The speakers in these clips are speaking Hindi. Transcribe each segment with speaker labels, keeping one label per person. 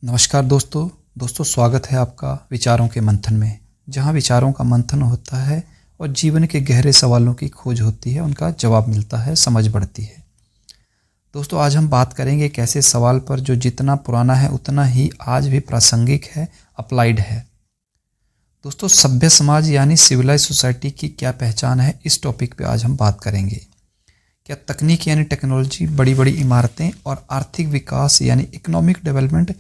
Speaker 1: नमस्कार दोस्तों स्वागत है आपका विचारों के मंथन में, जहां विचारों का मंथन होता है और जीवन के गहरे सवालों की खोज होती है, उनका जवाब मिलता है, समझ बढ़ती है। दोस्तों आज हम बात करेंगे एक ऐसे सवाल पर जो जितना पुराना है उतना ही आज भी प्रासंगिक है, अप्लाइड है। दोस्तों सभ्य समाज यानी सिविलाइज सोसाइटी की क्या पहचान है, इस टॉपिक पे आज हम बात करेंगे। क्या तकनीक यानी टेक्नोलॉजी, बड़ी बड़ी इमारतें और आर्थिक विकास यानी इकोनॉमिक डेवलपमेंट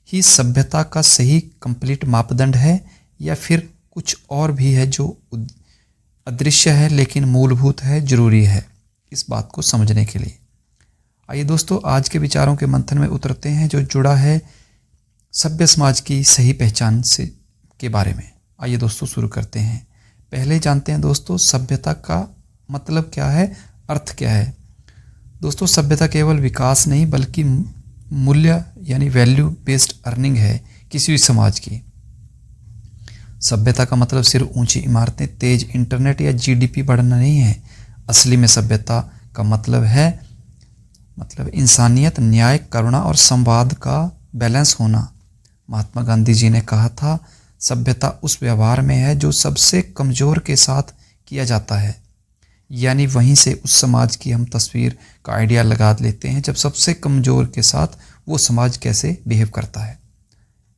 Speaker 1: ही सभ्यता का सही कंप्लीट मापदंड है, या फिर कुछ और भी है जो अदृश्य है लेकिन मूलभूत है, जरूरी है इस बात को समझने के लिए। आइए दोस्तों आज के विचारों के मंथन में उतरते हैं जो जुड़ा है सभ्य समाज की सही पहचान से के बारे में। आइए दोस्तों शुरू करते हैं। पहले जानते हैं दोस्तों सभ्यता का मतलब क्या है, अर्थ क्या है। दोस्तों सभ्यता केवल विकास नहीं बल्कि मूल्य यानी वैल्यू बेस्ड अर्निंग है किसी भी समाज की। सभ्यता का मतलब सिर्फ ऊंची इमारतें, तेज इंटरनेट या जीडीपी बढ़ना नहीं है। असली में सभ्यता का मतलब है इंसानियत, न्याय, करुणा और संवाद का बैलेंस होना। महात्मा गांधी जी ने कहा था सभ्यता उस व्यवहार में है जो सबसे कमजोर के साथ किया जाता है। यानी वहीं से उस समाज की हम तस्वीर का आइडिया लगा लेते हैं, जब सबसे कमज़ोर के साथ वो समाज कैसे बिहेव करता है।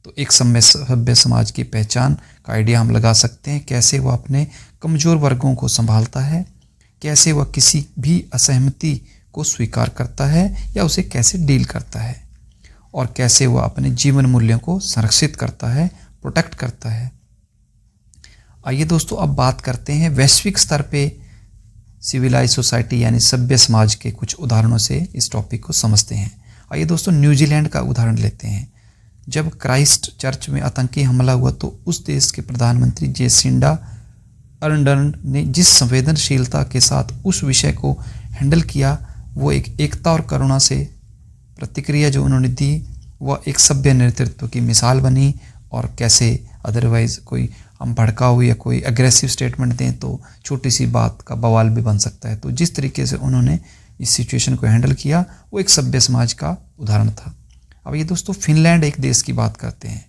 Speaker 1: तो एक सभ्य समाज की पहचान का आइडिया हम लगा सकते हैं, कैसे वह अपने कमज़ोर वर्गों को संभालता है, कैसे वह किसी भी असहमति को स्वीकार करता है या उसे कैसे डील करता है, और कैसे वह अपने जीवन मूल्यों को संरक्षित करता है, प्रोटेक्ट करता है। आइए दोस्तों अब बात करते हैं वैश्विक स्तर पे सिविलाइज सोसाइटी यानी सभ्य समाज के कुछ उदाहरणों से इस टॉपिक को समझते हैं। आइए दोस्तों न्यूजीलैंड का उदाहरण लेते हैं। जब क्राइस्ट चर्च में आतंकी हमला हुआ तो उस देश के प्रधानमंत्री जेसिंडा अर्डर्न ने जिस संवेदनशीलता के साथ उस विषय को हैंडल किया, वो एक एकता और करुणा से प्रतिक्रिया जो उन्होंने दी, वह एक सभ्य नेतृत्व की मिसाल बनी। और कैसे अदरवाइज कोई हम भड़का हुए या कोई एग्रेसिव स्टेटमेंट दें तो छोटी सी बात का बवाल भी बन सकता है। तो जिस तरीके से उन्होंने इस सिचुएशन को हैंडल किया वो एक सभ्य समाज का उदाहरण था। अब ये दोस्तों फिनलैंड एक देश की बात करते हैं।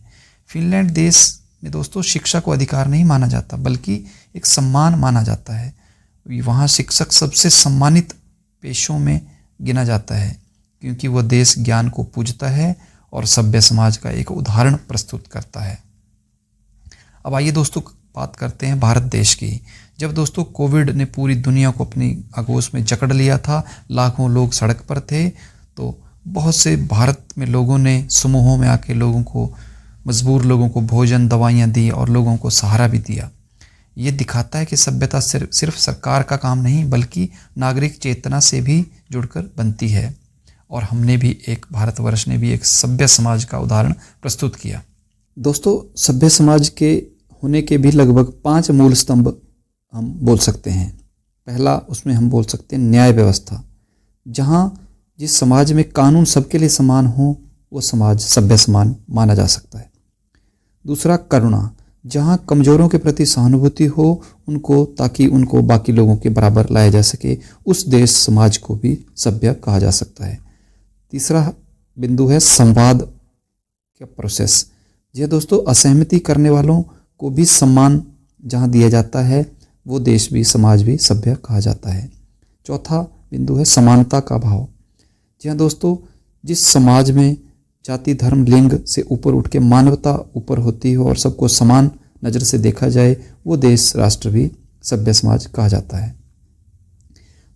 Speaker 1: फिनलैंड देश में दोस्तों शिक्षा को अधिकार नहीं माना जाता बल्कि एक सम्मान माना जाता है। वहाँ शिक्षक सबसे सम्मानित पेशों में गिना जाता है क्योंकि वह देश ज्ञान को पूजता है और सभ्य समाज का एक उदाहरण प्रस्तुत करता है। अब आइए दोस्तों बात करते हैं भारत देश की। जब दोस्तों कोविड ने पूरी दुनिया को अपनी आगोश में जकड़ लिया था, लाखों लोग सड़क पर थे, तो बहुत से भारत में लोगों ने समूहों में आके लोगों को, मजबूर लोगों को भोजन, दवाइयाँ दी और लोगों को सहारा भी दिया। ये दिखाता है कि सभ्यता सिर्फ सरकार का काम नहीं बल्कि नागरिक चेतना से भी जुड़कर बनती है। और हमने भी भारतवर्ष ने भी एक सभ्य समाज का उदाहरण प्रस्तुत किया। दोस्तों सभ्य समाज के होने के भी लगभग 5 मूल स्तंभ हम बोल सकते हैं। पहला उसमें हम बोल सकते हैं न्याय व्यवस्था। जहाँ जिस समाज में कानून सबके लिए समान हो वो समाज सभ्य समाज माना जा सकता है। दूसरा करुणा, जहाँ कमज़ोरों के प्रति सहानुभूति हो उनको, ताकि उनको बाकी लोगों के बराबर लाया जा सके, उस देश समाज को भी सभ्य कहा जा सकता है। तीसरा बिंदु है संवाद का प्रोसेस। जी दोस्तों असहमति करने वालों को भी सम्मान जहाँ दिया जाता है वो देश भी, समाज भी सभ्य कहा जाता है। चौथा बिंदु है समानता का भाव। जी हाँ दोस्तों, जिस समाज में जाति, धर्म, लिंग से ऊपर उठ के मानवता ऊपर होती हो और सबको समान नज़र से देखा जाए, वो देश, राष्ट्र भी सभ्य समाज कहा जाता है।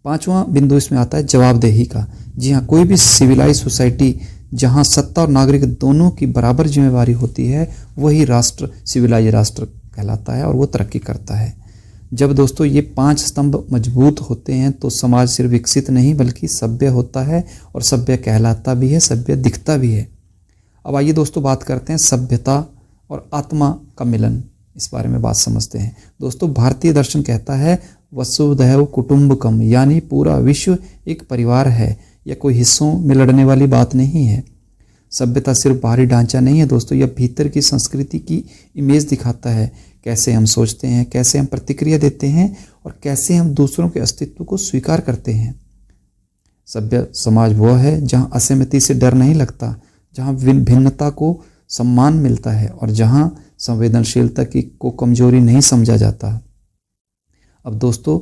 Speaker 1: पांचवा बिंदु इसमें आता है जवाबदेही का। जी हाँ, कोई भी सिविलाइज सोसाइटी जहाँ सत्ता और नागरिक दोनों की बराबर जिम्मेवारी होती है, वही राष्ट्र सिविलाइज राष्ट्र कहलाता है और वो तरक्की करता है। जब दोस्तों ये 5 स्तंभ मजबूत होते हैं तो समाज सिर्फ विकसित नहीं बल्कि सभ्य होता है, और सभ्य कहलाता भी है, सभ्य दिखता भी है। अब आइए दोस्तों बात करते हैं सभ्यता और आत्मा का मिलन, इस बारे में बात समझते हैं। दोस्तों भारतीय दर्शन कहता है वसुधैव कुटुंबकम, यानी पूरा विश्व एक परिवार है, या कोई हिस्सों में लड़ने वाली बात नहीं है। सभ्यता सिर्फ बाहरी ढांचा नहीं है दोस्तों, यह भीतर की संस्कृति की इमेज दिखाता है। कैसे हम सोचते हैं, कैसे हम प्रतिक्रिया देते हैं और कैसे हम दूसरों के अस्तित्व को स्वीकार करते हैं। सभ्य समाज वो है जहाँ असहमति से डर नहीं लगता, जहाँ भिन्नता को सम्मान मिलता है और जहाँ संवेदनशीलता को कमजोरी नहीं समझा जाता। अब दोस्तों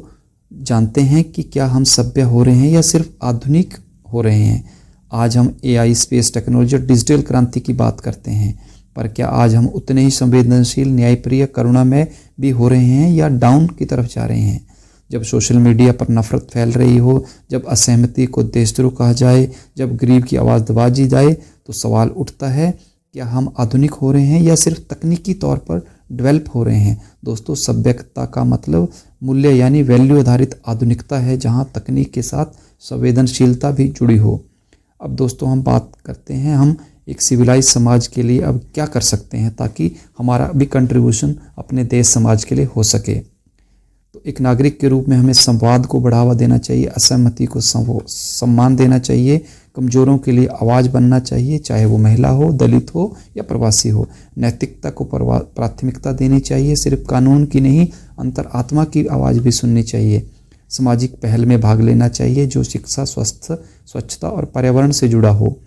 Speaker 1: जानते हैं कि क्या हम सभ्य हो रहे हैं या सिर्फ आधुनिक हो रहे हैं। आज हम AI, स्पेस टेक्नोलॉजी और डिजिटल क्रांति की बात करते हैं, पर क्या आज हम उतने ही संवेदनशील, न्यायप्रिय, करुणामय भी हो रहे हैं या डाउन की तरफ जा रहे हैं। जब सोशल मीडिया पर नफरत फैल रही हो, जब असहमति को देशद्रोह कहा जाए, जब गरीब की आवाज़ दबाजी जाए, तो सवाल उठता है क्या हम आधुनिक हो रहे हैं या सिर्फ तकनीकी तौर पर डेवलप हो रहे हैं। दोस्तों सभ्यता का मतलब मूल्य यानी वैल्यू आधारित आधुनिकता है, जहां तकनीक के साथ संवेदनशीलता भी जुड़ी हो। अब दोस्तों हम बात करते हैं हम एक सिविलाइज समाज के लिए अब क्या कर सकते हैं ताकि हमारा भी कंट्रीब्यूशन अपने देश समाज के लिए हो सके। तो एक नागरिक के रूप में हमें संवाद को बढ़ावा देना चाहिए, असहमति को सम्मान देना चाहिए, कमजोरों के लिए आवाज़ बनना चाहिए, चाहे वो महिला हो, दलित हो या प्रवासी हो। नैतिकता को प्राथमिकता देनी चाहिए, सिर्फ कानून की नहीं अंतरात्मा की आवाज़ भी सुननी चाहिए। सामाजिक पहल में भाग लेना चाहिए जो शिक्षा, स्वच्छता और पर्यावरण से जुड़ा हो।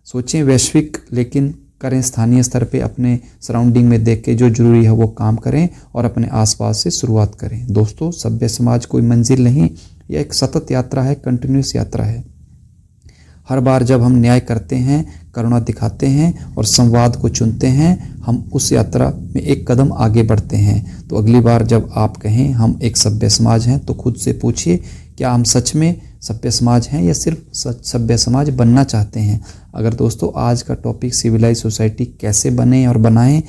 Speaker 1: सोचें वैश्विक लेकिन करें स्थानीय स्तर पे, अपने सराउंडिंग में देख के जो जरूरी है वो काम करें और अपने आसपास से शुरुआत करें। दोस्तों सभ्य समाज कोई मंजिल नहीं, यह एक सतत यात्रा है, कंटिन्यूस यात्रा है। हर बार जब हम न्याय करते हैं, करुणा दिखाते हैं और संवाद को चुनते हैं, हम उस यात्रा में एक कदम आगे बढ़ते हैं। तो अगली बार जब आप कहें हम एक सभ्य समाज हैं, तो खुद से पूछिए क्या हम सच में सभ्य समाज हैं या सिर्फ सभ्य समाज बनना चाहते हैं। अगर दोस्तों आज का टॉपिक सिविलाइज सोसाइटी कैसे बने और बनाएं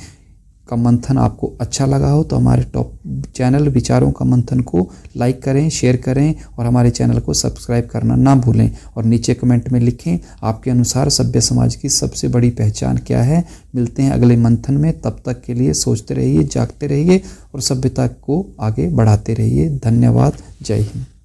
Speaker 1: का मंथन आपको अच्छा लगा हो तो हमारे चैनल विचारों का मंथन को लाइक करें, शेयर करें और हमारे चैनल को सब्सक्राइब करना ना भूलें। और नीचे कमेंट में लिखें आपके अनुसार सभ्य समाज की सबसे बड़ी पहचान क्या है। मिलते हैं अगले मंथन में, तब तक के लिए सोचते रहिए, जागते रहिए और सभ्यता को आगे बढ़ाते रहिए। धन्यवाद। जय हिंद।